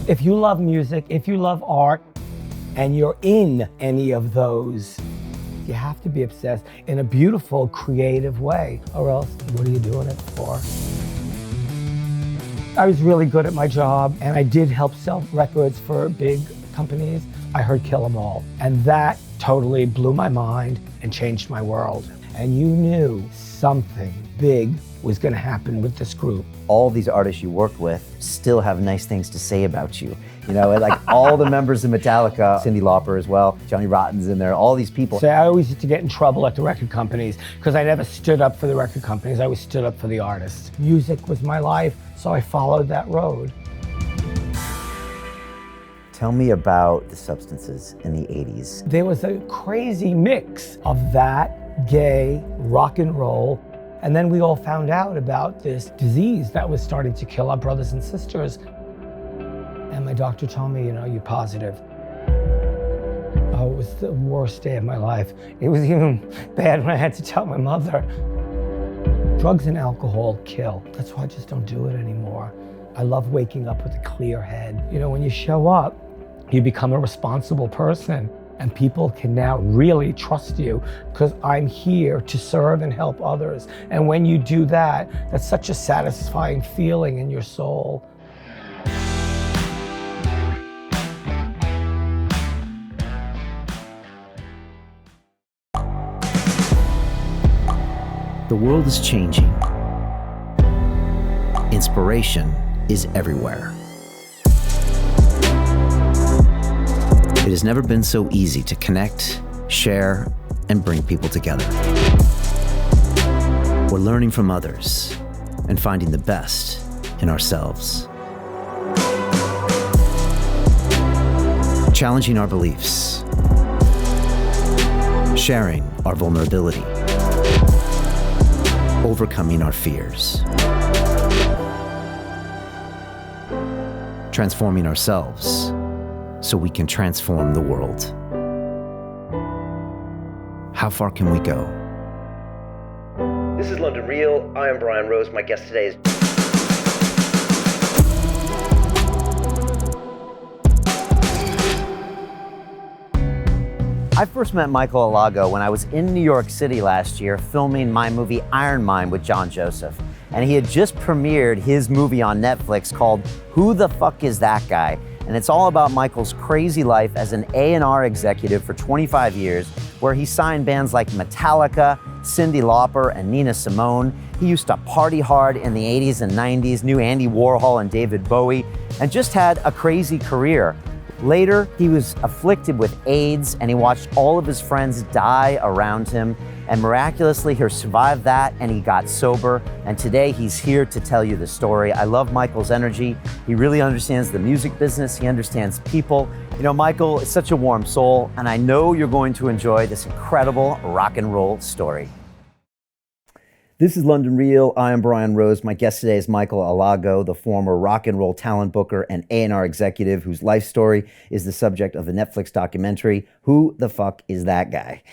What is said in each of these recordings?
If you love music, if you love art, and you're in any of those, you have to be obsessed in a beautiful, creative way, or else what are you doing it for? I was really good at my job, and I did help sell records for big companies. I heard Kill 'Em All, and that totally blew my mind and changed my world. And you knew something big was gonna happen with this group. All these artists you worked with still have nice things to say about you. You know, like all the members of Metallica, Cyndi Lauper as well, Johnny Rotten's in there, all these people. So I always used to get in trouble at the record companies because I never stood up for the record companies, I always stood up for the artists. Music was my life, so I followed that road. Tell me about the substances in the 80s. There was a crazy mix of that, gay, rock and roll, and then we all found out about this disease that was starting to kill our brothers and sisters. And my doctor told me, you know, you're positive. Oh, it was the worst day of my life. It was even bad when I had to tell my mother. Drugs and alcohol kill. That's why I just don't do it anymore. I love waking up with a clear head. You know, when you show up, you become a responsible person. And people can now really trust you because I'm here to serve and help others. And when you do that, that's such a satisfying feeling in your soul. The world is changing. Inspiration is everywhere. It has never been so easy to connect, share, and bring people together. We're learning from others and finding the best in ourselves. Challenging our beliefs, sharing our vulnerability, overcoming our fears, transforming ourselves so we can transform the world. How far can we go? This is London Real. I am Brian Rose. My guest today is... I first met Michael Alago when I was in New York City last year filming my movie Iron Mine with John Joseph. And he had just premiered his movie on Netflix called Who the Fuck Is That Guy? And it's all about Michael's crazy life as an A&R executive for 25 years, where he signed bands like Metallica, Cyndi Lauper, and Nina Simone. He used to party hard in the 80s and 90s, knew Andy Warhol and David Bowie, and just had a crazy career. Later, he was afflicted with AIDS, and he watched all of his friends die around him, and miraculously he survived that and he got sober, and today he's here to tell you the story. I love Michael's energy. He really understands the music business. He understands people. You know, Michael is such a warm soul, and I know you're going to enjoy this incredible rock and roll story. This is London Real. I am Brian Rose. My guest today is Michael Alago, the former rock and roll talent booker and A&R executive whose life story is the subject of the Netflix documentary, Who the Fuck Is That Guy?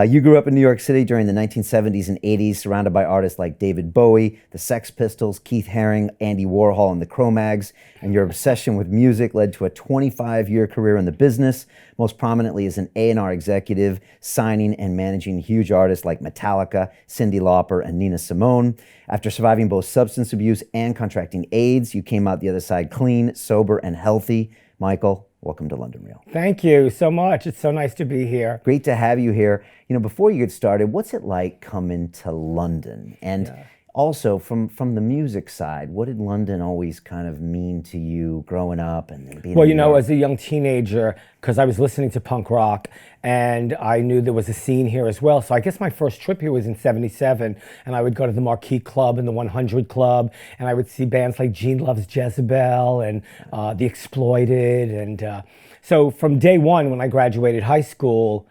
You grew up in New York City during the 1970s and 80s, surrounded by artists like David Bowie, the Sex Pistols, Keith Haring, Andy Warhol, and the Cro-Mags, and your obsession with music led to a 25-year career in the business, most prominently as an A&R executive, signing and managing huge artists like Metallica, Cyndi Lauper, and Nina Simone. After surviving both substance abuse and contracting AIDS, you came out the other side clean, sober, and healthy. Michael, welcome to London Real. Thank you so much. It's so nice to be here. Great to have you here. You know, before you get started, what's it like coming to London? And also, from the music side, what did London always kind of mean to you growing up and being? Well, you know, as a young teenager, because I was listening to punk rock, and I knew there was a scene here as well. So I guess my first trip here was in '77, and I would go to the Marquee Club and the 100 Club, and I would see bands like Gene Loves Jezebel and The Exploited. And so from day one, when I graduated high school,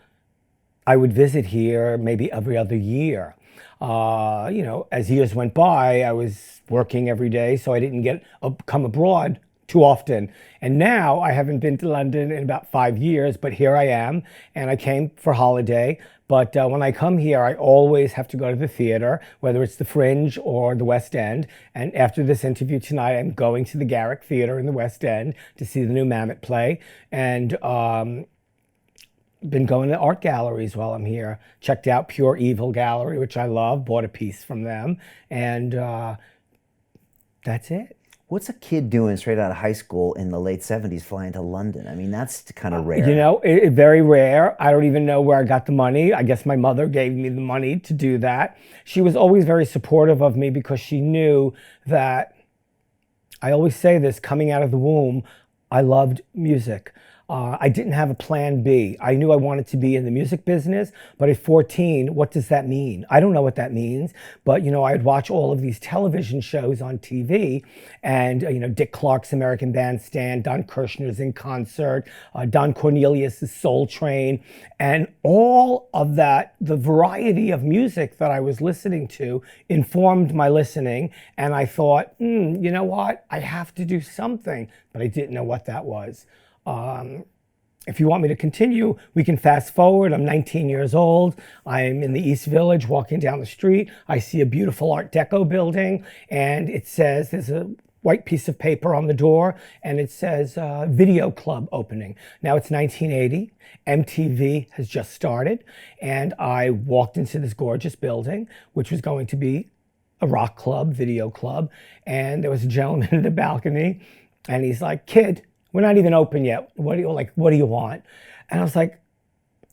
I would visit here maybe every other year. You know, as years went by, I was working every day, so I didn't come abroad too often. And now I haven't been to London in about 5 years, but here I am, and I came for holiday. But when I come here, I always have to go to the theater, whether it's the Fringe or the West End. And after this interview tonight, I'm going to the Garrick Theater in the West End to see the new Mammoth play. And been going to art galleries while I'm here. Checked out Pure Evil Gallery, which I love, bought a piece from them. And that's it. What's a kid doing straight out of high school in the late 70s flying to London? I mean, that's kind of rare. You know, very rare. I don't even know where I got the money. I guess my mother gave me the money to do that. She was always very supportive of me because she knew that, I always say this, coming out of the womb, I loved music. I didn't have a plan B. I knew I wanted to be in the music business, but at 14, what does that mean? I don't know what that means, but you know, I'd watch all of these television shows on TV, and you know, Dick Clark's American Bandstand, Don Kirshner's In Concert, Don Cornelius's Soul Train, and all of that, the variety of music that I was listening to informed my listening, and I thought, you know what, I have to do something, but I didn't know what that was. If you want me to continue, we can fast forward. I'm 19 years old. I'm in the East Village walking down the street. I see a beautiful Art Deco building, and it says, there's a white piece of paper on the door, and it says Video Club opening. Now it's 1980. MTV has just started, and I walked into this gorgeous building, which was going to be a rock club, video club, and there was a gentleman in the balcony, and he's like, "Kid, we're not even open yet. What do you want?" And I was like,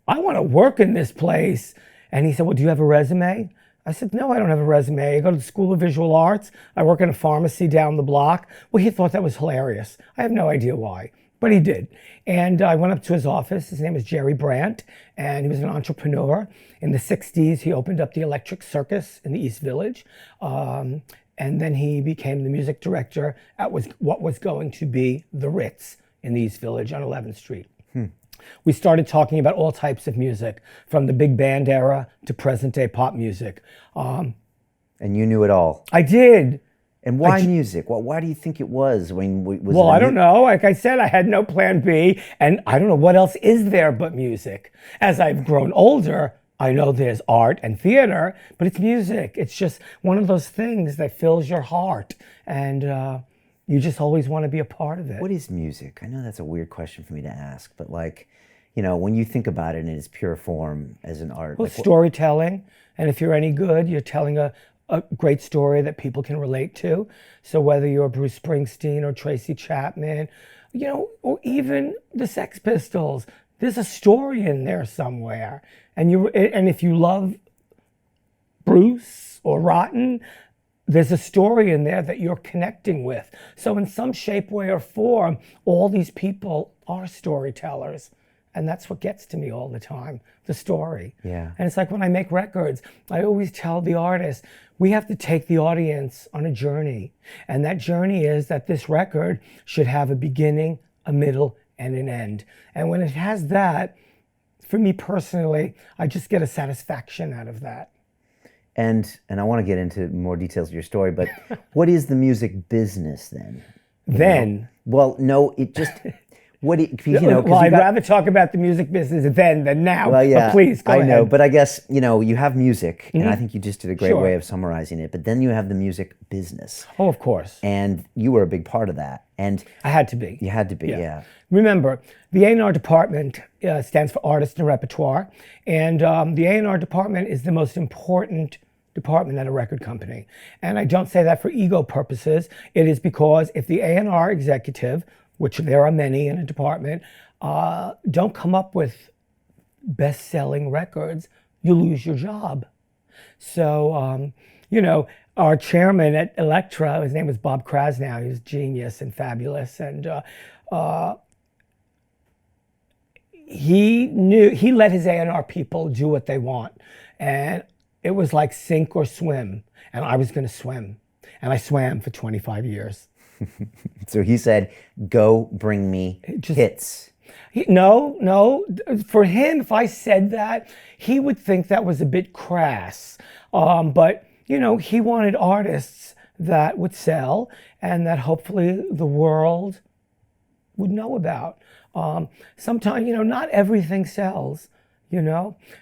"I want to work in this place." And he said, "Well, do you have a resume?" I said, "No, I don't have a resume. I go to the School of Visual Arts. I work in a pharmacy down the block." Well, he thought that was hilarious. I have no idea why, but he did. And I went up to his office. His name was Jerry Brandt, and he was an entrepreneur. In the 60s, he opened up the Electric Circus in the East Village. And then he became the music director at what was going to be the Ritz in the East Village on 11th Street. We started talking about all types of music, from the big band era to present day pop music. And you knew it all. I did. And why music? Well, why do you think it was? I don't know. Like I said, I had no plan B, and I don't know what else is there but music. As I've grown older, I know there's art and theater, but it's music. It's just one of those things that fills your heart, and you just always want to be a part of it. What is music? I know that's a weird question for me to ask, but like, you know, when you think about it in its pure form as an art. Well, like storytelling, and if you're any good, you're telling a great story that people can relate to. So whether you're Bruce Springsteen or Tracy Chapman, you know, or even the Sex Pistols, there's a story in there somewhere. And if you love Bruce or Rotten, there's a story in there that you're connecting with. So in some shape, way, or form, all these people are storytellers. And that's what gets to me all the time, the story. Yeah. And it's like when I make records, I always tell the artist, we have to take the audience on a journey. And that journey is that this record should have a beginning, a middle, and an end. And when it has that, for me personally, I just get a satisfaction out of that. And I want to get into more details of your story, but what is the music business then? Well, no, it just... I'd rather talk about the music business then than now. Well, yeah, but please, go ahead. I know, but I guess, you know, you have music, and I think you just did a great way of summarizing it, but then you have the music business. Oh, of course. And you were a big part of that. And I had to be. You had to be, yeah. Remember, the A&R department stands for Artist and Repertoire, and the A&R department is the most important department at a record company. And I don't say that for ego purposes. It is because if the A&R executive, which there are many in a department, don't come up with best-selling records, you lose your job. So, you know, our chairman at Elektra, his name was Bob Krasnow, he was genius and fabulous, and he let his A&R people do what they want. And it was like sink or swim, and I was gonna swim. And I swam for 25 years. So he said, "Go bring me hits." No. For him, if I said that, he would think that was a bit crass. But, you know, he wanted artists that would sell and that hopefully the world would know about. Sometimes, not everything sells,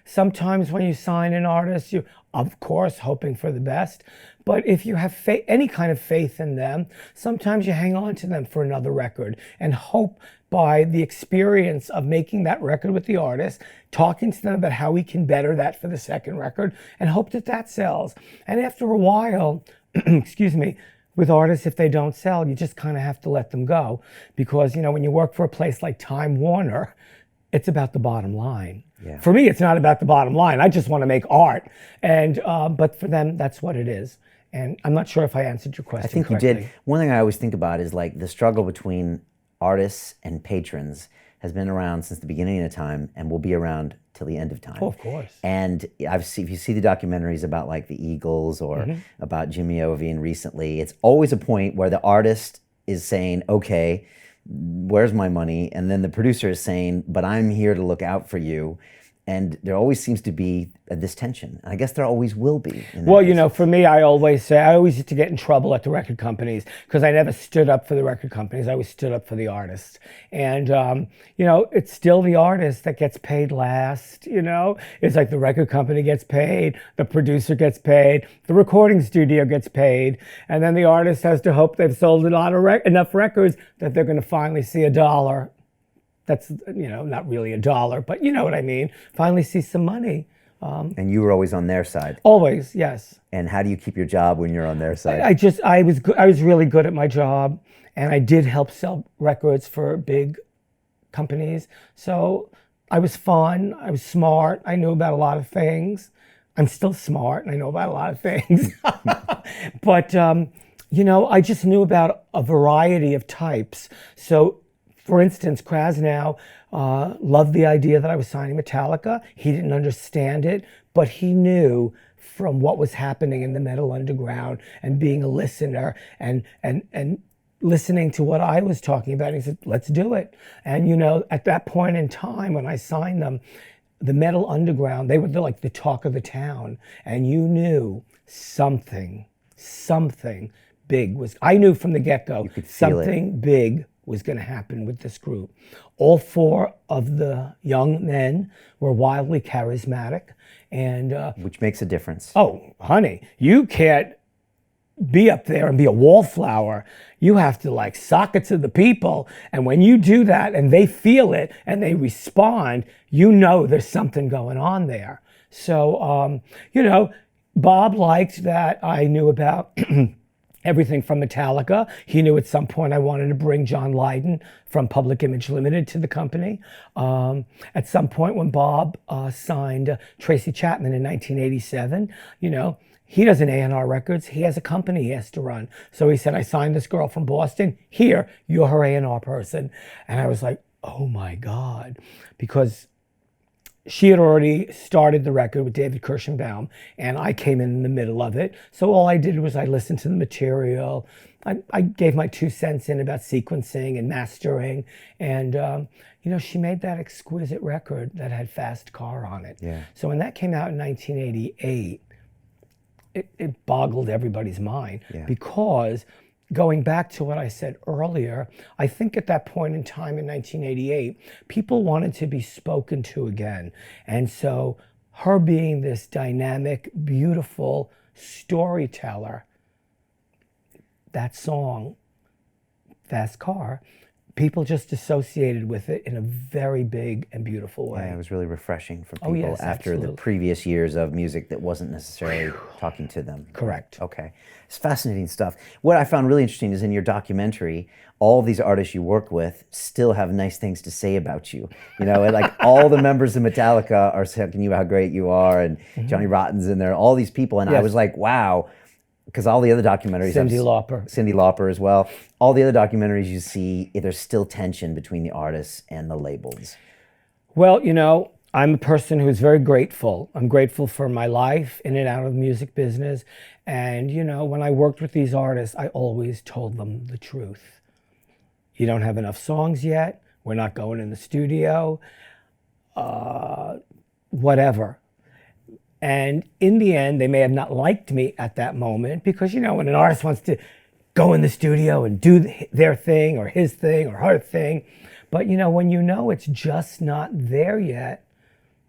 Sometimes when you sign an artist, you, of course, hoping for the best. But if you have any kind of faith in them, sometimes you hang on to them for another record and hope by the experience of making that record with the artist, talking to them about how we can better that for the second record, and hope that that sells. And after a while, excuse me, with artists, if they don't sell, you just kind of have to let them go. Because, when you work for a place like Time Warner, it's about the bottom line. Yeah. For me, it's not about the bottom line. I just want to make art. And but for them, that's what it is. And I'm not sure if I answered your question I think correctly. you did. One thing I always think about is like the struggle between artists and patrons has been around since the beginning of time and will be around till the end of time. Oh, of course. And if you see the documentaries about like the Eagles or about Jimmy Iovine recently, it's always a point where the artist is saying, okay, where's my money? And then the producer is saying, but I'm here to look out for you. And there always seems to be this tension. And I guess there always will be. Well, for me, I always used to get in trouble at the record companies because I never stood up for the record companies. I always stood up for the artists. And, it's still the artist that gets paid last, It's like the record company gets paid, the producer gets paid, the recording studio gets paid, and then the artist has to hope they've sold a lot of enough records that they're going to finally see a dollar. That's, not really a dollar, but you know what I mean. Finally see some money. And you were always on their side. Always, yes. And how do you keep your job when you're on their side? I was really good at my job, and I did help sell records for big companies. So I was fun, I was smart, I knew about a lot of things. I'm still smart, and I know about a lot of things. But, I just knew about a variety of types. So, for instance, Krasnow loved the idea that I was signing Metallica. He didn't understand it, but he knew from what was happening in the metal underground and being a listener and listening to what I was talking about. He said, let's do it. And, at that point in time when I signed them, the metal underground, they were like the talk of the town. And you knew something big was, I knew from the get-go, you could feel something big was going to happen with this group. All four of the young men were wildly charismatic, and which makes a difference. Oh, honey, you can't be up there and be a wallflower. You have to sock it to the people, and when you do that and they feel it and they respond, there's something going on there. So, Bob liked that I knew about everything from Metallica. He knew at some point I wanted to bring John Lydon from Public Image Limited to the company. At some point when Bob signed Tracy Chapman in 1987, he doesn't A&R records. He has a company he has to run. So he said, I signed this girl from Boston. Here, you're her A&R person. And I was like, oh my God. Because she had already started the record with David Kirschenbaum, and I came in the middle of it. So all I did was I listened to the material. I gave my 2 cents in about sequencing and mastering. And, she made that exquisite record that had Fast Car on it. Yeah. So when that came out in 1988, it boggled everybody's mind. Yeah. Because going back to what I said earlier, I think at that point in time in 1988, people wanted to be spoken to again. And so her being this dynamic, beautiful storyteller, that song, Fast Car, people just associated with it in a very big and beautiful way. Yeah, it was really refreshing for people yes, after absolutely. the previous years of music that wasn't necessarily talking to them. Correct. Okay. It's fascinating stuff. What I found really interesting is in your documentary, all these artists you work with still have nice things to say about you. Like all the members of Metallica are telling you how great you are, and Johnny Rotten's in there, all these people. And I was like, wow. Because all the other documentaries, Cyndi Lauper as well. All the other documentaries you see, there's still tension between the artists and the labels. Well, I'm a person who's very grateful. I'm grateful for my life in and out of the music business. And, when I worked with these artists, I always told them the truth. You don't have enough songs yet. We're not going in the studio. Whatever. And in the end, they may have not liked me at that moment because, you know, when an artist wants to go in the studio and do their thing or his thing or her thing, but, you know, when you know it's just not there yet,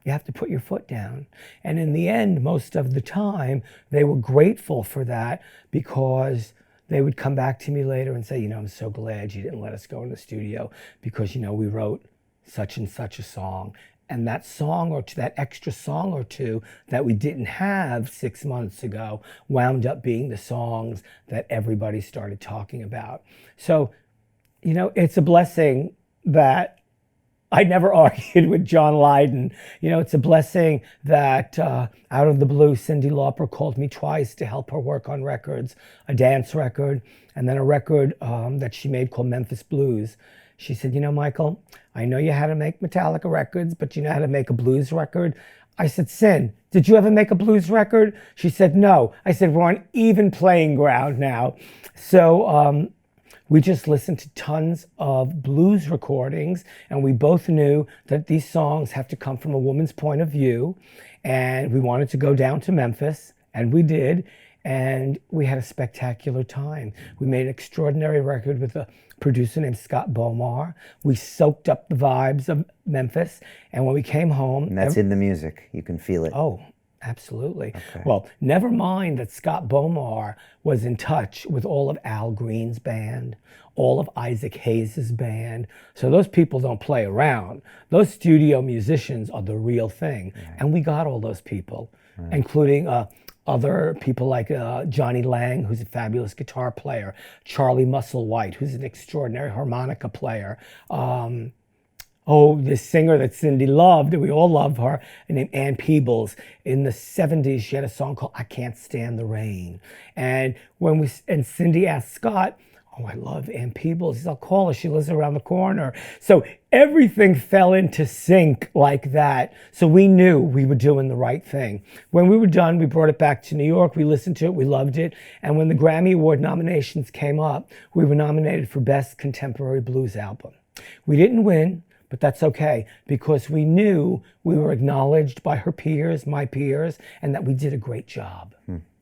you have to put your foot down. And in the end, most of the time, they were grateful for that because they would come back to me later and say, you know, I'm so glad you didn't let us go in the studio because, you know, we wrote such and such a song. And that song or that extra song or two that we didn't have 6 months ago wound up being the songs that everybody started talking about. So, you know, it's a blessing that I never argued with John Lydon. You know, it's a blessing that out of the blue, Cyndi Lauper called me twice to help her work on records, a dance record, and then a record that she made called Memphis Blues. She said, you know, Michael, I know you how to make Metallica records, but you know how to make a blues record? I said, Cyn, did you ever make a blues record? She said, no. I said, we're on even playing ground now. So, we just listened to tons of blues recordings, and we both knew that these songs have to come from a woman's point of view, and we wanted to go down to Memphis, and we did, and we had a spectacular time. We made an extraordinary record with a producer named Scott Bomar. We soaked up the vibes of Memphis, and when we came home... And that's in the music. You can feel it. Oh, absolutely. Okay. Well, never mind that Scott Bomar was in touch with all of Al Green's band, all of Isaac Hayes' band. So those people don't play around. Those studio musicians are the real thing. Right. And we got all those people, right, including other people like Johnny Lang, who's a fabulous guitar player, Charlie Musselwhite, who's an extraordinary harmonica player, this singer that Cindi loved, and we all love her, named Ann Peebles. In the 70s, she had a song called I Can't Stand the Rain. And Cindi asked Scott, oh, I love Ann Peebles. He said, I'll call her. She lives around the corner. So everything fell into sync like that. So we knew we were doing the right thing. When we were done, we brought it back to New York. We listened to it. We loved it. And when the Grammy Award nominations came up, we were nominated for Best Contemporary Blues Album. We didn't win, but that's okay, because we knew we were acknowledged by her peers, my peers, and that we did a great job.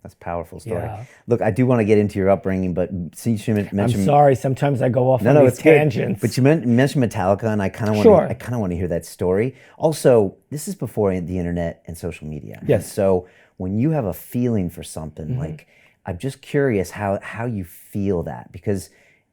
That's a powerful story. Yeah. Look, I do want to get into your upbringing, but since you mentioned... I'm sorry, sometimes I go off on these tangents. Good. But you mentioned Metallica, and I kind of want to hear that story. Also, this is before the internet and social media. Yes. And so when you have a feeling for something, like, I'm just curious how you feel that, because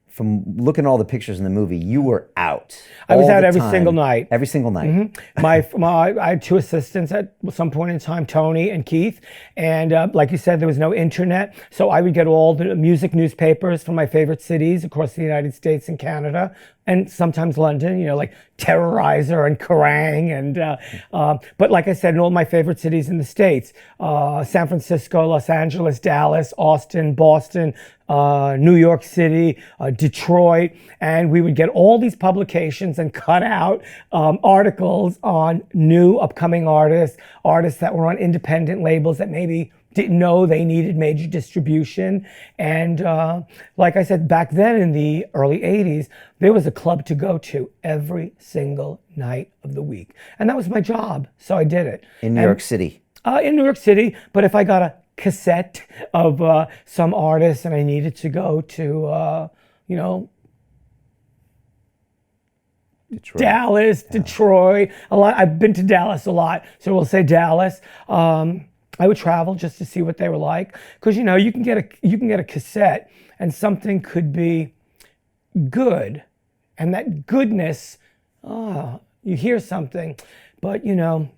from looking at all the pictures in the movie, you were out. I was out every single night. Every single night. I had two assistants at some point in time, Tony and Keith. And like you said, there was no internet. So I would get all the music newspapers from my favorite cities across the United States and Canada, and sometimes London, you know, like Terrorizer and Kerrang! And but like I said, in all my favorite cities in the States, San Francisco, Los Angeles, Dallas, Austin, Boston, New York City, Detroit, and we would get all these publications and cut out articles on new upcoming artists that were on independent labels that maybe didn't know they needed major distribution. And like I said, back then in the early 80s, there was a club to go to every single night of the week. And that was my job, so I did it. In New York City? In New York City, but if I got a cassette of some artist and I needed to go to, Detroit. Dallas, Detroit, a lot. I've been to Dallas a lot, so we'll say Dallas. I would travel just to see what they were like, because you know you can get a cassette and something could be good, and that goodness, you hear something, but you know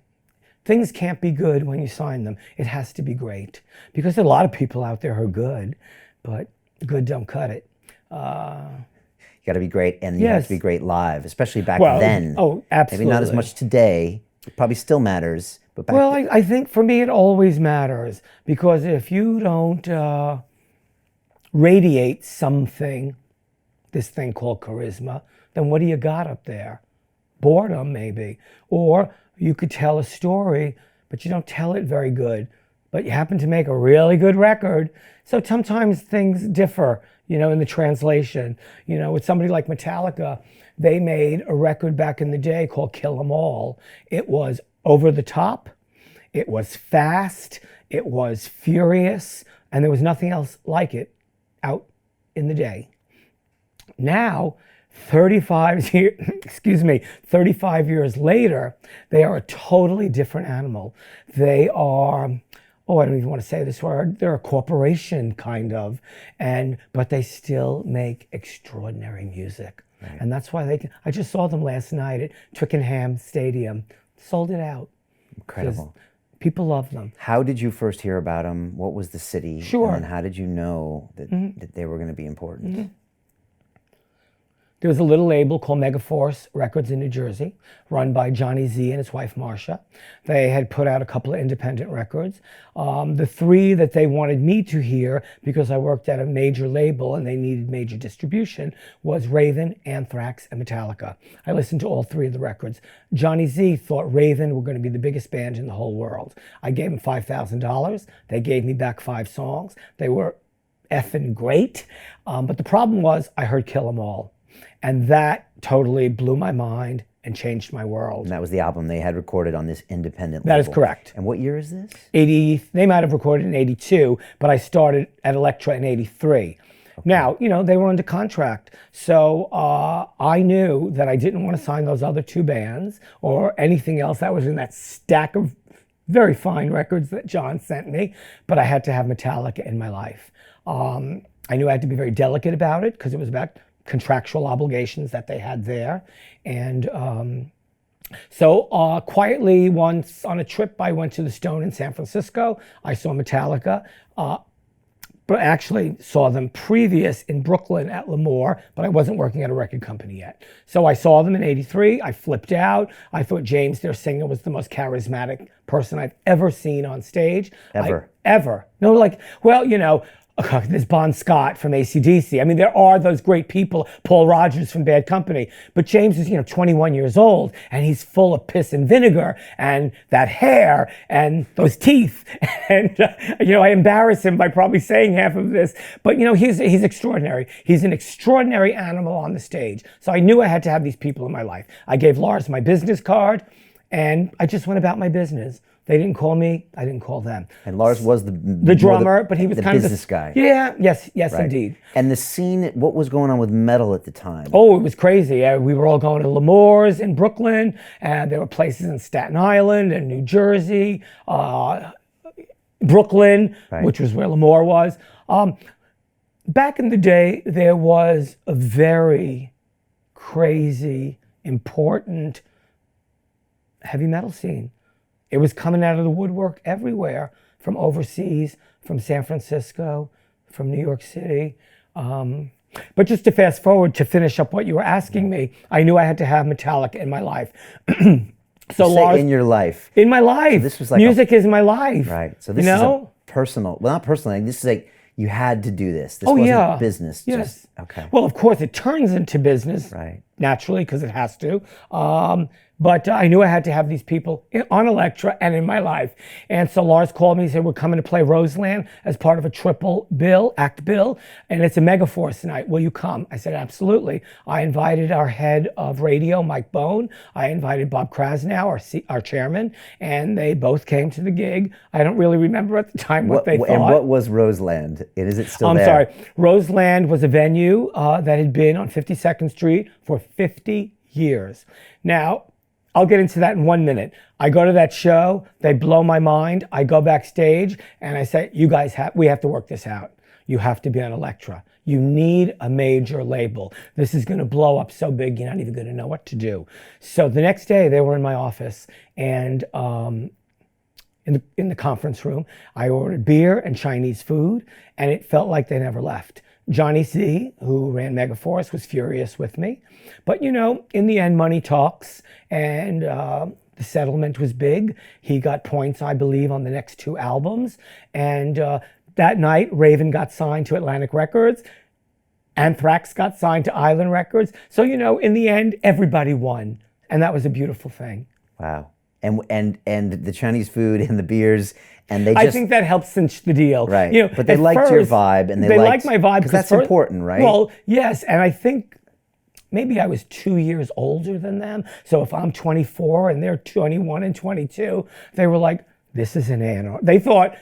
things can't be good when you sign them. It has to be great, because there are a lot of people out there who are good, but good don't cut it. You got to be great, and you have to be great live, especially back then. Oh, absolutely. Maybe not as much today. It probably still matters. But back then. I think for me it always matters, because if you don't radiate something, this thing called charisma, then what do you got up there? Boredom, maybe. Or you could tell a story, but you don't tell it very good, but you happen to make a really good record. So sometimes things differ, you know, in the translation. You know, with somebody like Metallica, they made a record back in the day called Kill 'Em All. It was over the top. It was fast, it was furious, and there was nothing else like it out in the day. Now, 35 years later, they are a totally different animal. They are, oh, I don't even want to say this word, they're a corporation kind of, but they still make extraordinary music. Right. And that's why I just saw them last night at Twickenham Stadium, sold it out. Incredible. People love them. How did you first hear about them? What was the city? Sure. And how did you know that they were going to be important? There was a little label called Megaforce Records in New Jersey, run by Johnny Z and his wife Marcia. They had put out a couple of independent records. The three that they wanted me to hear, because I worked at a major label and they needed major distribution, was Raven, Anthrax, and Metallica. I listened to all three of the records. Johnny Z thought Raven were going to be the biggest band in the whole world. I gave them $5,000. They gave me back 5 songs. They were effing great. But the problem was I heard Kill 'Em All. And that totally blew my mind and changed my world. And that was the album they had recorded on this independent label. That is correct. And what year is this? They might have recorded in 82, but I started at Elektra in 83. Okay. Now, they were under contract. So I knew that I didn't want to sign those other 2 bands or anything else that was in that stack of very fine records that John sent me, but I had to have Metallica in my life. I knew I had to be very delicate about it because it was about contractual obligations that they had there. And so quietly once on a trip, I went to the Stone in San Francisco. I saw Metallica, but actually saw them previous in Brooklyn at L'Amour, but I wasn't working at a record company yet. So I saw them in 83. I flipped out. I thought James, their singer, was the most charismatic person I've ever seen on stage. Ever. No, there's Bon Scott from AC/DC. I mean, there are those great people, Paul Rodgers from Bad Company, but James is, 21 years old and he's full of piss and vinegar and that hair and those teeth. And, I embarrass him by probably saying half of this, but he's extraordinary. He's an extraordinary animal on the stage. So I knew I had to have these people in my life. I gave Lars my business card and I just went about my business. They didn't call me, I didn't call them. And Lars was the drummer, but he was kind of the business guy. Yeah, yes, right. Indeed. And the scene, what was going on with metal at the time? Oh, it was crazy. We were all going to L'Amour's in Brooklyn, and there were places in Staten Island and New Jersey, Brooklyn, right, which was where L'Amour was. Back in the day, there was a very crazy, important heavy metal scene. It was coming out of the woodwork everywhere, from overseas, from San Francisco, from New York City. But just to fast forward to finish up what you were asking me, I knew I had to have Metallica in my life. So Lars, in your life. In my life. So this was like music is my life. Right. So this is a personal, well, not personal, this is like, you had to do this. This wasn't business. Yes. Okay. Well, of course, it turns into business, right, naturally, because it has to. But I knew I had to have these people on Elektra and in my life. And so Lars called me and said, we're coming to play Roseland as part of a triple act bill, and it's a Megaforce night. Will you come? I said, absolutely. I invited our head of radio, Mike Bone. I invited Bob Krasnow, our chairman, and they both came to the gig. I don't really remember at the time what they thought. And what was Roseland? Is it still there? I'm sorry. Roseland was a venue that had been on 52nd Street for 50 years. Now, I'll get into that in 1 minute. I go to that show, they blow my mind. I go backstage and I say, you guys we have to work this out. You have to be on Elektra. You need a major label. This is gonna blow up so big, you're not even gonna know what to do. So the next day they were in my office and in the conference room, I ordered beer and Chinese food and it felt like they never left. Johnny C, who ran Megaforce, was furious with me. But in the end, money talks, and the settlement was big. He got points, I believe, on the next 2 albums. And that night, Raven got signed to Atlantic Records. Anthrax got signed to Island Records. So, in the end, everybody won. And that was a beautiful thing. Wow. And the Chinese food and the beers, and they I think that helps cinch the deal. Right. But they liked your vibe, and they liked my vibe because that's important, right? Well, yes, and I think maybe I was 2 years older than them. So if I'm 24 and they're 21 and 22, they were like, this is an A&R. They thought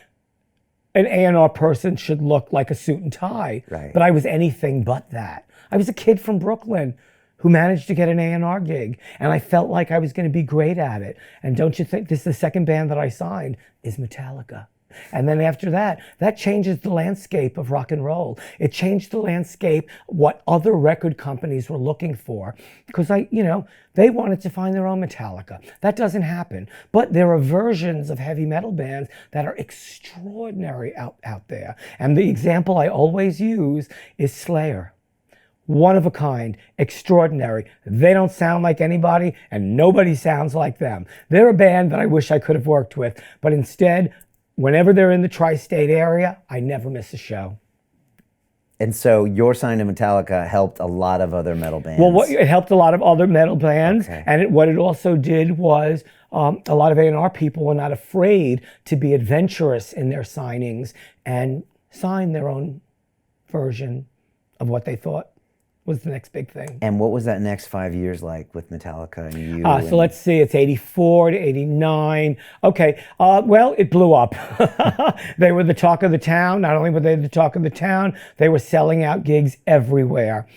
an A&R person should look like a suit and tie, Right. but I was anything but that. I was a kid from Brooklyn who managed to get an A&R gig, and I felt like I was going to be great at it. And don't you think this is the second band that I signed is Metallica? And then after that, that changes the landscape of rock and roll. It changed the landscape, what other record companies were looking for. Because they wanted to find their own Metallica. That doesn't happen. But there are versions of heavy metal bands that are extraordinary out there. And the example I always use is Slayer. One of a kind, extraordinary. They don't sound like anybody, and nobody sounds like them. They're a band that I wish I could have worked with, but instead, whenever they're in the tri-state area, I never miss a show. And so your sign to Metallica helped a lot of other metal bands. Well, it helped a lot of other metal bands, Okay. and what it also did was a lot of A&R people were not afraid to be adventurous in their signings and sign their own version of what they thought was the next big thing. And what was that next 5 years like with Metallica and you? So let's see, it's 84 to 89. Okay, well, it blew up. They were the talk of the town. Not only were they the talk of the town, they were selling out gigs everywhere.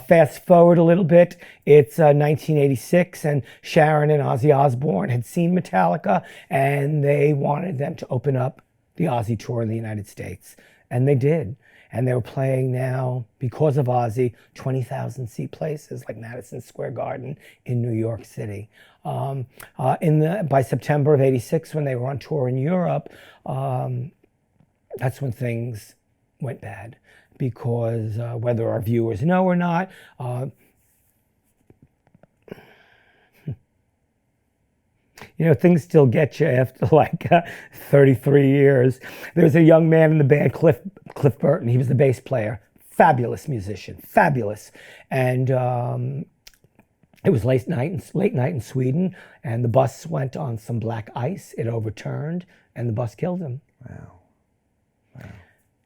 Fast forward a little bit, it's 1986, and Sharon and Ozzy Osbourne had seen Metallica, and they wanted them to open up the Ozzy tour in the United States. And they did. And they were playing now, because of Ozzy, 20,000 seat places like Madison Square Garden in New York City. By September of '86, when they were on tour in Europe, that's when things went bad. Because whether our viewers know or not, things still get you after like 33 years. There was a young man in the band, Cliff Burton. He was the bass player. Fabulous musician, fabulous. And it was late night in Sweden, and the bus went on some black ice. It overturned, and the bus killed him. Wow. Can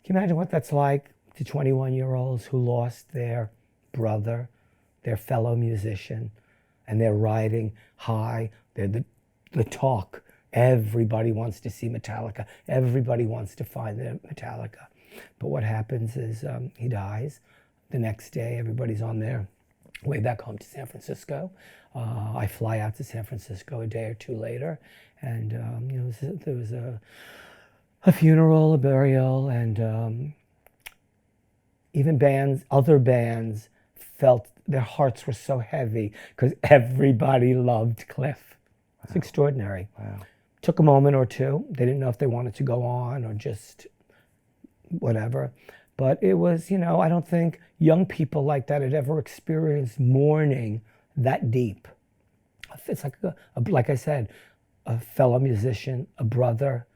you imagine what that's like to 21-year-olds who lost their brother, their fellow musician, and they're riding high. They're the talk. Everybody wants to see Metallica. Everybody wants to find their Metallica. But what happens is he dies. The next day, everybody's on their way back home to San Francisco. I fly out to San Francisco a day or two later, and there was a funeral, a burial, and even other bands felt their hearts were so heavy because everybody loved Cliff. It's extraordinary. Wow. Took a moment or two. They didn't know if they wanted to go on or just whatever. But it was, I don't think young people like that had ever experienced mourning that deep. It's like, like I said, a fellow musician, a brother.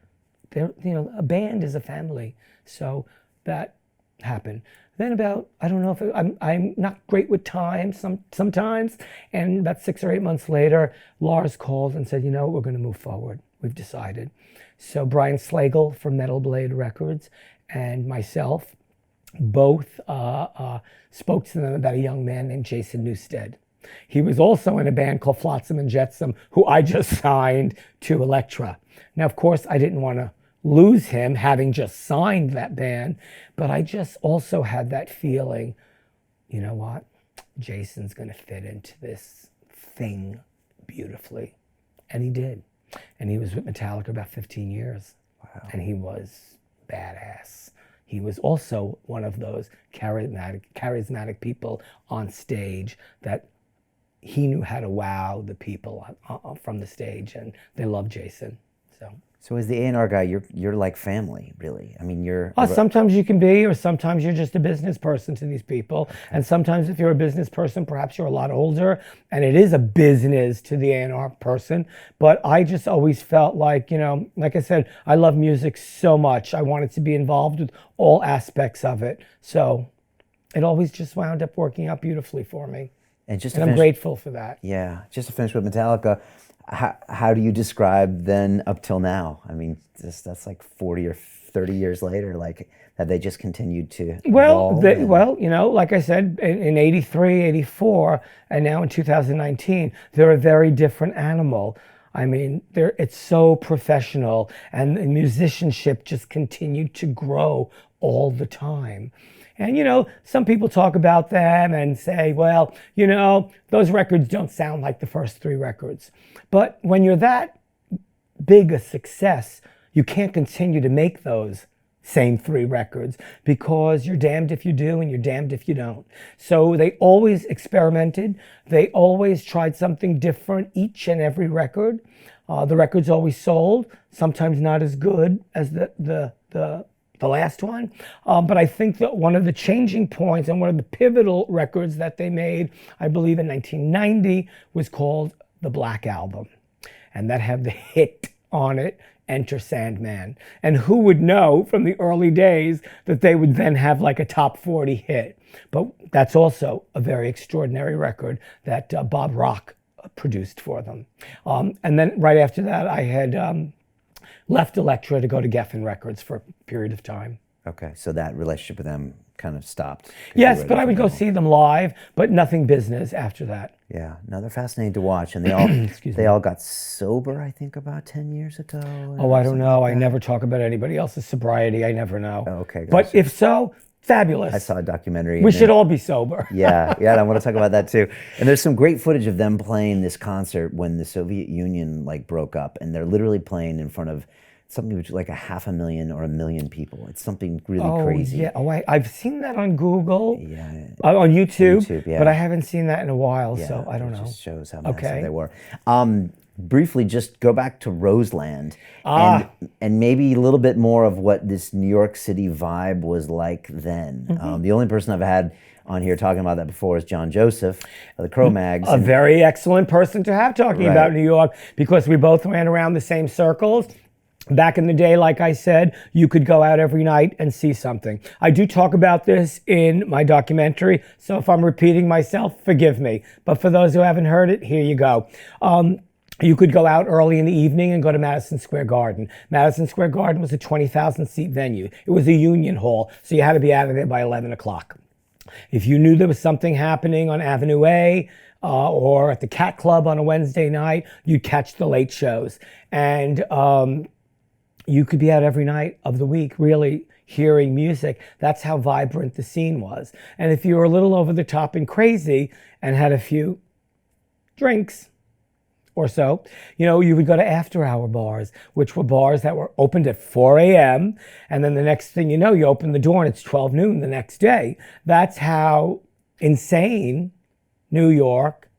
A band is a family. So that happened. Then I don't know if I'm not great with time sometimes. And about 6 or 8 months later, Lars called and said, we're going to move forward. We've decided. So Brian Slagle from Metal Blade Records and myself both spoke to them about a young man named Jason Newsted. He was also in a band called Flotsam and Jetsam, who I just signed to Elektra. Now, of course, I didn't want to lose him having just signed that band, but I just also had that feeling, you know what? Jason's going to fit into this thing beautifully. And he did. And he was with Metallica about 15 years. Wow. And he was badass. He was also one of those charismatic people on stage that he knew how to wow the people from the stage, and they loved Jason. So as the A&R guy, you're like family, really. I mean, you're... Sometimes you can be, or sometimes you're just a business person to these people. And sometimes if you're a business person, perhaps you're a lot older, and it is a business to the A&R person. But I just always felt like, like I said, I love music so much. I wanted to be involved with all aspects of it. So it always just wound up working out beautifully for me. And I'm grateful for that. Yeah, just to finish with Metallica, how do you describe then up till now? I mean, that's like 40 or 30 years later, like, have they just continued to evolve? Like I said, in 83, 84, and now in 2019, they're a very different animal. I mean, it's so professional, and the musicianship just continued to grow all the time. And, some people talk about them and say, well, those records don't sound like the first 3 records. But when you're that big a success, you can't continue to make those same 3 records, because you're damned if you do and you're damned if you don't. So they always experimented. They always tried something different each and every record. The records always sold, sometimes not as good as the last one. But I think that one of the changing points and one of the pivotal records that they made, I believe in 1990, was called the Black Album. And that had the hit on it, Enter Sandman. And who would know from the early days that they would then have like a top 40 hit. But that's also a very extraordinary record that Bob Rock produced for them. And then right after that, I had left Elektra to go to Geffen Records for a period of time. Okay, so that relationship with them kind of stopped. Yes, but I would go see them live, but nothing business after that. Yeah, no, they're fascinating to watch, and they all they all got sober, I think, about 10 years ago. Oh, I don't know. I never talk about anybody else's sobriety. I never know. Oh, okay, gotcha. But if so, fabulous. I saw a documentary. We should all be sober. Yeah, I want to talk about that too. And there's some great footage of them playing this concert when the Soviet Union broke up, and they're literally playing in front of something which like 500,000 or 1 million people. It's something really crazy. Yeah. I've seen that on Google. Yeah. On YouTube. Yeah. But I haven't seen that in a while, Yeah, so I don't know. It just shows how massive they were. Briefly, just go back to Roseland and maybe a little bit more of what this New York City vibe was like then. Mm-hmm. The only person I've had on here talking about that before is John Joseph of the Cro-Mags. A very excellent person to have talking about New York, because we both ran around the same circles. Back in the day, like I said, you could go out every night and see something. I do talk about this in my documentary, so if I'm repeating myself, forgive me. But for those who haven't heard it, here you go. You could go out early in the evening and go to Madison Square Garden. Madison Square Garden was a 20,000 seat venue. It was a union hall, so you had to be out of there by 11 o'clock. If you knew there was something happening on Avenue A, or at the Cat Club on a Wednesday night, you'd catch the late shows. And you could be out every night of the week, really hearing music. That's how vibrant the scene was. And if you were a little over the top and crazy and had a few drinks or so, you would go to after-hour bars, which were bars that were opened at 4 a.m. And then the next thing you know, you open the door and it's 12 noon the next day. That's how insane New York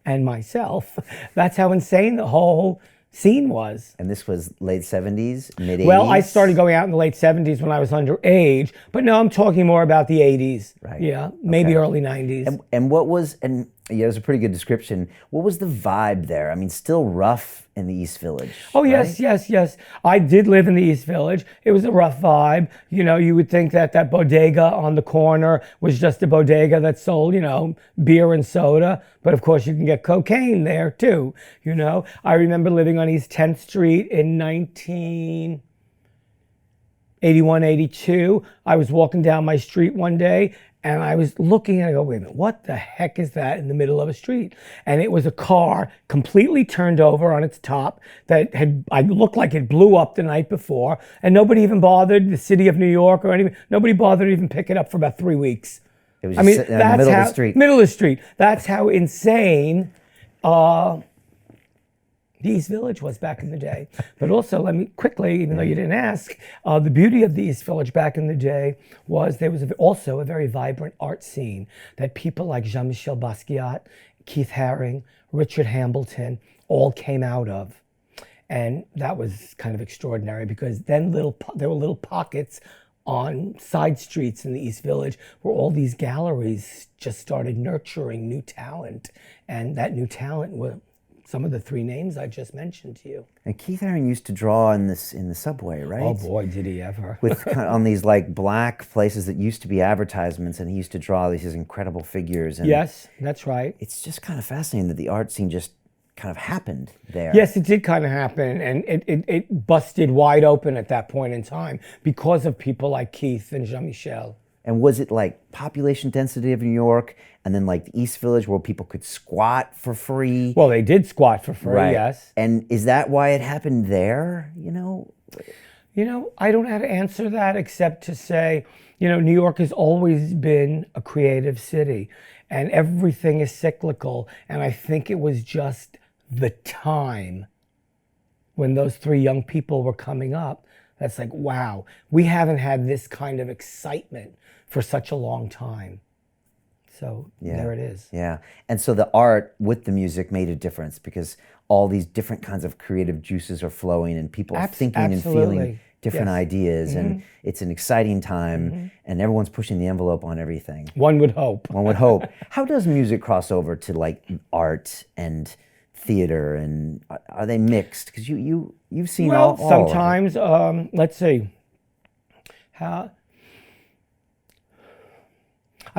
and myself, that's how insane the whole scene was. And this was late 70s, mid 80s? Well, I started going out in the late 70s when I was underage, but no, I'm talking more about the 80s. Right. Yeah, maybe early 90s. And what was, and yeah, it was a pretty good description. What was the vibe there? I mean, still rough in the East Village. Oh, right? Yes. I did live in the East Village. It was a rough vibe. You would think that bodega on the corner was just a bodega that sold, beer and soda. But of course, you can get cocaine there too. I remember living on East 10th Street in 1981, 82. I was walking down my street one day, and I was looking and I go, wait a minute, what the heck is that in the middle of a street? And it was a car completely turned over on its top that I looked like it blew up the night before, and nobody even bothered, the city of New York or anything, nobody bothered to even pick it up for about 3 weeks. It was just in the middle of the street. Middle of the street. That's how insane the East Village was back in the day. But also, let me quickly, even though you didn't ask, the beauty of the East Village back in the day was there was also a very vibrant art scene that people like Jean-Michel Basquiat, Keith Haring, Richard Hambleton all came out of. And that was kind of extraordinary, because then there were little pockets on side streets in the East Village where all these galleries just started nurturing new talent. And that new talent were some of the 3 names I just mentioned to you. And Keith Haring used to draw in the subway, right? Oh boy, did he ever. On these black places that used to be advertisements, and he used to draw these incredible figures. And yes, that's right. It's just kind of fascinating that the art scene just kind of happened there. Yes, it did kind of happen, and it busted wide open at that point in time because of people like Keith and Jean-Michel. And was it like population density of New York and then like the East Village where people could squat for free? Well, they did squat for free, Right. yes. And is that why it happened there, you know? You know, I don't know how to answer that except to say, you know, New York has always been a creative city and everything is cyclical. And I think it was just the time when those three young people were coming up that's like, wow, we haven't had this kind of excitement for such a long time. So there it is. Yeah. And so the art with the music made a difference because all these different kinds of creative juices are flowing and people are thinking and feeling different ideas. And it's an exciting time and everyone's pushing the envelope on everything. One would hope. One would hope. How does music cross over to like art and theater, and are they mixed? Because you've seen all sometimes, let's see. I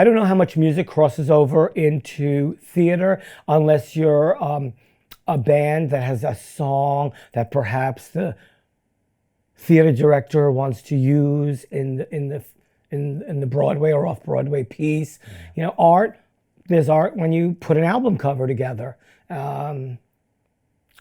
don't know how much music crosses over into theater unless you're a band that has a song that perhaps the theater director wants to use in the Broadway or off-Broadway piece. You know, there's art when you put an album cover together.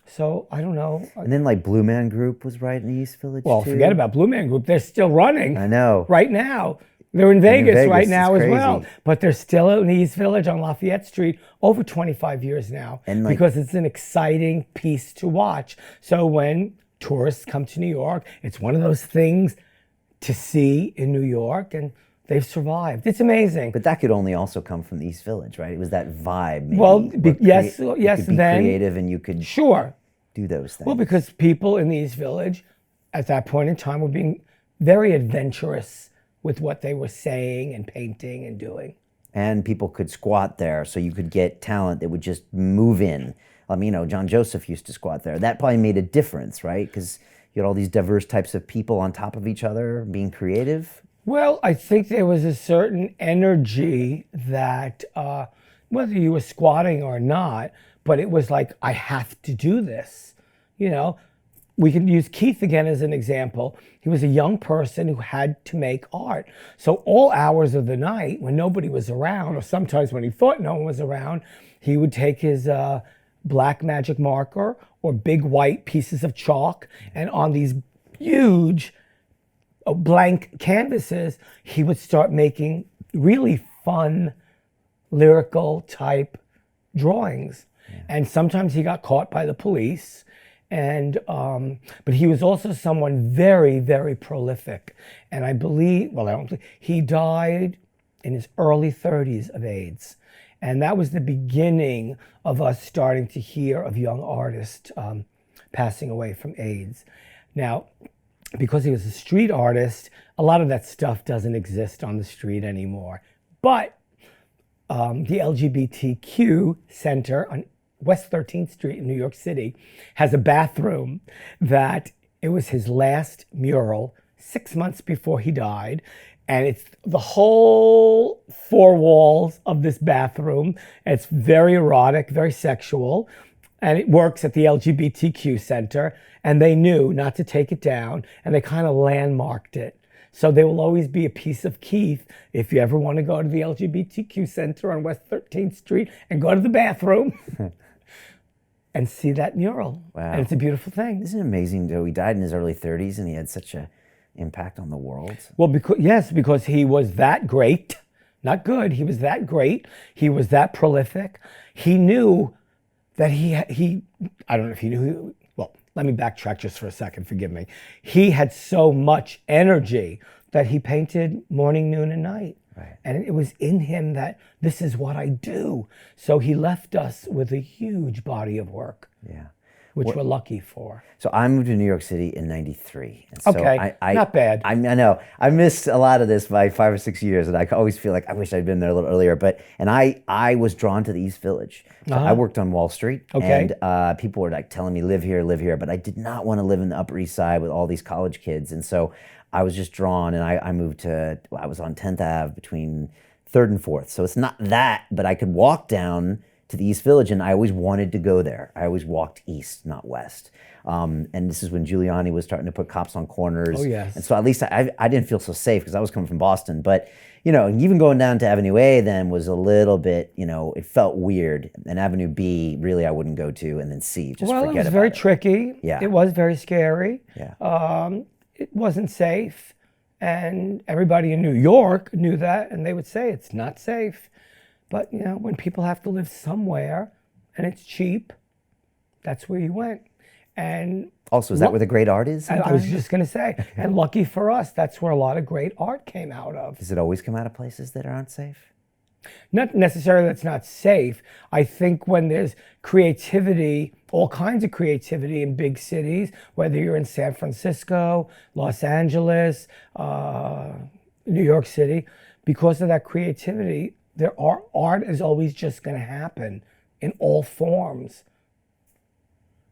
So I don't know. And then like Blue Man Group was right in the East Village Well, too. forget about Blue Man Group. They're still running. I know. Right now. They're in Vegas right now it's as well. crazy. But they're still in the East Village on Lafayette Street over 25 years now. And like, because it's an exciting piece to watch. So when tourists come to New York, it's one of those things to see in New York, and they've survived. It's amazing. But that could only also come from the East Village, right? It was that vibe. Maybe, well, yes. You could be creative and you could do those things. Well, because people in the East Village at that point in time were being very adventurous with what they were saying and painting and doing. And people could squat there, so you could get talent that would just move in. I mean, you know, John Joseph used to squat there. That probably made a difference, right? Because you had all these diverse types of people on top of each other being creative. Well, I think there was a certain energy that, whether you were squatting or not, but it was like, I have to do this. You know, we can use Keith again as an example. He was a young person who had to make art. So all hours of the night when nobody was around, or sometimes when he thought no one was around, he would take his black magic marker or big white pieces of chalk, and on these huge blank canvases, he would start making really fun, lyrical type drawings. And sometimes he got caught by the police. And but he was also someone very, very prolific. And I believe, well, I don't think, he died in his early 30s of AIDS. And that was the beginning of us starting to hear of young artists passing away from AIDS. Now, because he was a street artist, a lot of that stuff doesn't exist on the street anymore. But the LGBTQ Center on West 13th Street in New York City has a bathroom that it was his last mural 6 months before he died. And it's the whole four walls of this bathroom. It's very erotic, very sexual. And it works at the LGBTQ Center. And they knew not to take it down. And they kind of landmarked it. So there will always be a piece of Keith if you ever want to go to the LGBTQ Center on West 13th Street and go to the bathroom and see that mural. Wow. And it's a beautiful thing. Isn't it amazing, though? He died in his early 30s and he had such an impact on the world. Well, because he was that great. Not good. He was that great. He was that prolific. He knew that he I don't know if he knew, well, let me backtrack just for a second, forgive me. He had so much energy that he painted morning, noon, and night. Right. And it was in him that this is what I do. So he left us with a huge body of work. Yeah. Which we're lucky for. So I moved to New York City in '93. And so okay, not bad. I know. I missed a lot of this by 5 or 6 years, and I always feel like I wish I'd been there a little earlier. And I was drawn to the East Village. So I worked on Wall Street, and people were like telling me, live here, but I did not want to live in the Upper East Side with all these college kids. And so I was just drawn, and I moved to, I was on 10th Ave between 3rd and 4th. So it's not that, but I could walk down to the East Village, and I always wanted to go there. I always walked east, not west. And this is when Giuliani was starting to put cops on corners. Oh, yes. And so at least I didn't feel so safe because I was coming from Boston. But, you know, even going down to Avenue A then was a little bit, you know, it felt weird. And Avenue B, really, I wouldn't go to. And then C, just well, forget about it. Well, it was very tricky. Yeah. It was very scary. Yeah. It wasn't safe. And everybody in New York knew that. And they would say it's not safe. But, you know, when people have to live somewhere and it's cheap, that's where you went. And also, is that where the great art is? I was just going to say, and lucky for us, that's where a lot of great art came out of. Does it always come out of places that aren't safe? Not necessarily that's not safe. I think when there's creativity, all kinds of creativity in big cities, whether you're in San Francisco, Los Angeles, New York City, because of that creativity, art is always just going to happen in all forms.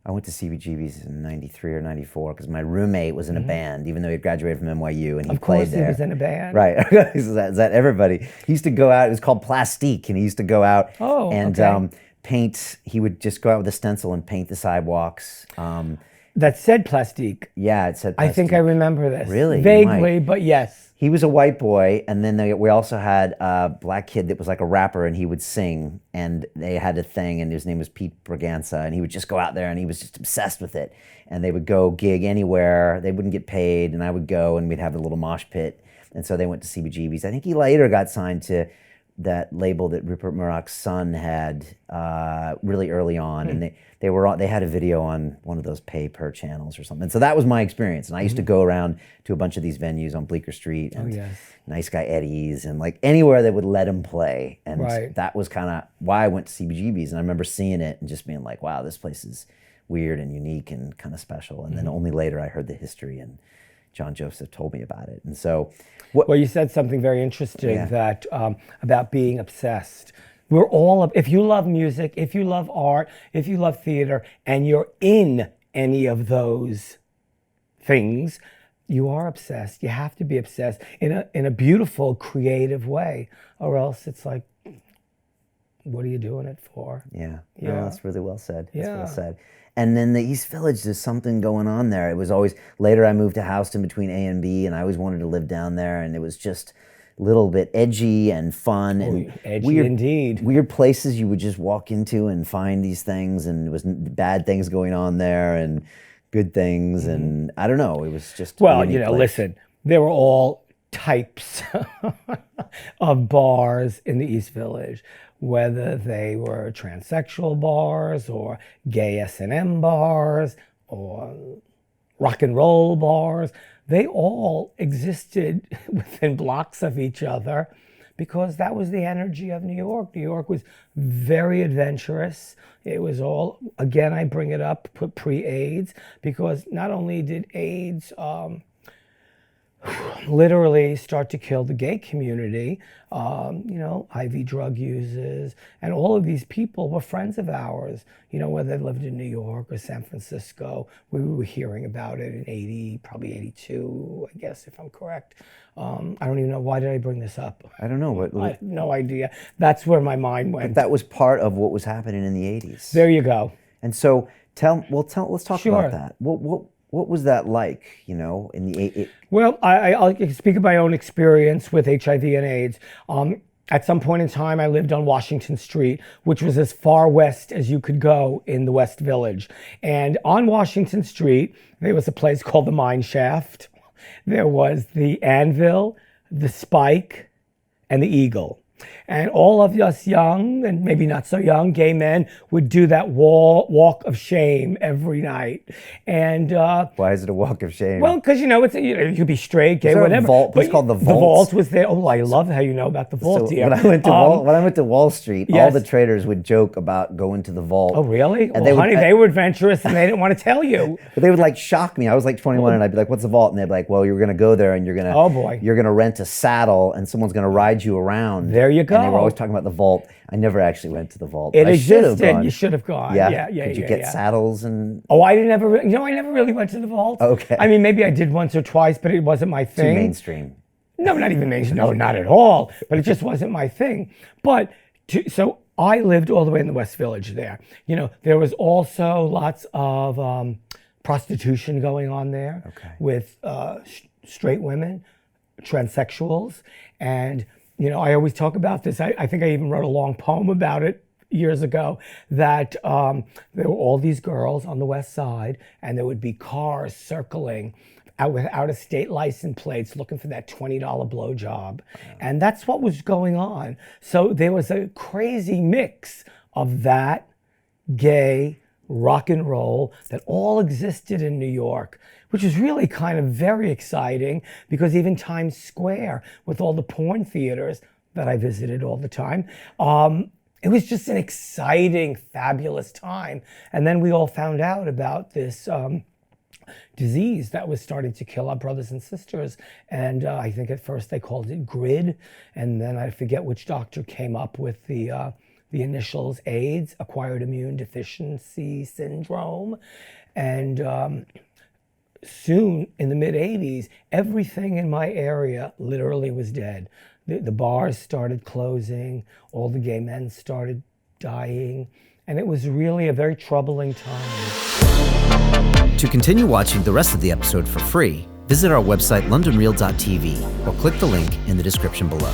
I went to CBGB's in 93 or 94 because my roommate was in a band, even though he had graduated from NYU and he played there. Of course he was in a band. Right. Is that everybody? He used to go out, it was called Plastique, and he used to go out and paint. He would just go out with a stencil and paint the sidewalks. That said Plastique. Yeah, it said Plastique. I think I remember this. Really? Vaguely, but yes. He was a white boy, and then we also had a black kid that was like a rapper, and he would sing, and they had a thing, and his name was Pete Braganza, and he would just go out there, and he was just obsessed with it. And they would go gig anywhere. They wouldn't get paid, and I would go, and we'd have a little mosh pit. And so they went to CBGB's. I think he later got signed to that label that Rupert Murdoch's son had really early on, and they had a video on one of those pay-per channels or something. So that was my experience, and I used to go around to a bunch of these venues on Bleecker Street and Nice Guy Eddie's and like anywhere they would let him play, and that was kind of why I went to CBGB's. And I remember seeing it and just being like, wow, this place is weird and unique and kind of special. And then only later I heard the history, and John Joseph told me about it. And so well, you said something very interesting that about being obsessed. We're all, if you love music, if you love art, if you love theater, and you're in any of those things, you are obsessed. You have to be obsessed in a beautiful, creative way, or else it's like, what are you doing it for? Yeah, no, that's really well said. That's well said. And then the East Village, there's something going on there. It was always, later I moved to Houston between A and B, and I always wanted to live down there, and it was just a little bit edgy and fun and edgy weird, indeed. Weird places you would just walk into and find these things, and there was bad things going on there and good things, and I don't know, it was just well, you know, listen, there were all types of bars in the East Village, whether they were transsexual bars or gay S&M bars or rock and roll bars. They all existed within blocks of each other because that was the energy of New York. New York was very adventurous. It was all, again, I bring it up, pre-AIDS, because not only did AIDS literally start to kill the gay community, you know, IV drug users, and all of these people were friends of ours, you know, whether they lived in New York or San Francisco. We were hearing about it in 80, probably 82, I guess, if I'm correct. I don't even know, why did I bring this up? I don't know. I have no idea. That's where my mind went. But that was part of what was happening in the 80s. There you go. And so let's talk about that. What was that like, you know, in the Well, I'll speak of my own experience with HIV and AIDS. At some point in time, I lived on Washington Street, which was as far west as you could go in the West Village. And on Washington Street, there was a place called the Mine Shaft. There was the Anvil, the Spike, and the Eagle. And all of us young, and maybe not so young, gay men would do that walk of shame every night. And why is it a walk of shame? Well, because, you know, it's, you know, you could be straight, gay, is there whatever. A vault? It's called the Vault. The Vault was there. Oh, I love how you know about the Vault, so dear. When I went to Wall Street, all the traders would joke about going to the Vault. Oh, really? And well, they were adventurous and they didn't want to tell you. But they would like shock me. I was like 21 and I'd be like, what's the Vault? And they'd be like, well, you're going to go there and you're going to, you're going to rent a saddle and someone's going to ride you around. There you go. And they were always talking about the Vault. I never actually went to the Vault. It existed. You should have gone. Yeah. Could you get saddles and? Oh, I never really went to the Vault. Okay. I mean, maybe I did once or twice, but it wasn't my thing. Too mainstream. No, not even mainstream. No, not at all. But it just wasn't my thing. But so I lived all the way in the West Village there. You know, there was also lots of prostitution going on there with straight women, transsexuals. And, you know, I always talk about this. I think I even wrote a long poem about it years ago, that there were all these girls on the West Side, and there would be cars circling out with out-of-state license plates looking for that $20 blowjob. And that's what was going on. So there was a crazy mix of that, gay, rock and roll, that all existed in New York, which was really kind of very exciting, because even Times Square, with all the porn theaters that I visited all the time, it was just an exciting, fabulous time. And then we all found out about this disease that was starting to kill our brothers and sisters. And I think at first they called it GRID. And then I forget which doctor came up with the initials AIDS, acquired immune deficiency syndrome. And soon, in the mid-'80s, everything in my area literally was dead. The bars started closing, all the gay men started dying, and it was really a very troubling time. To continue watching the rest of the episode for free, visit our website londonreal.tv or click the link in the description below.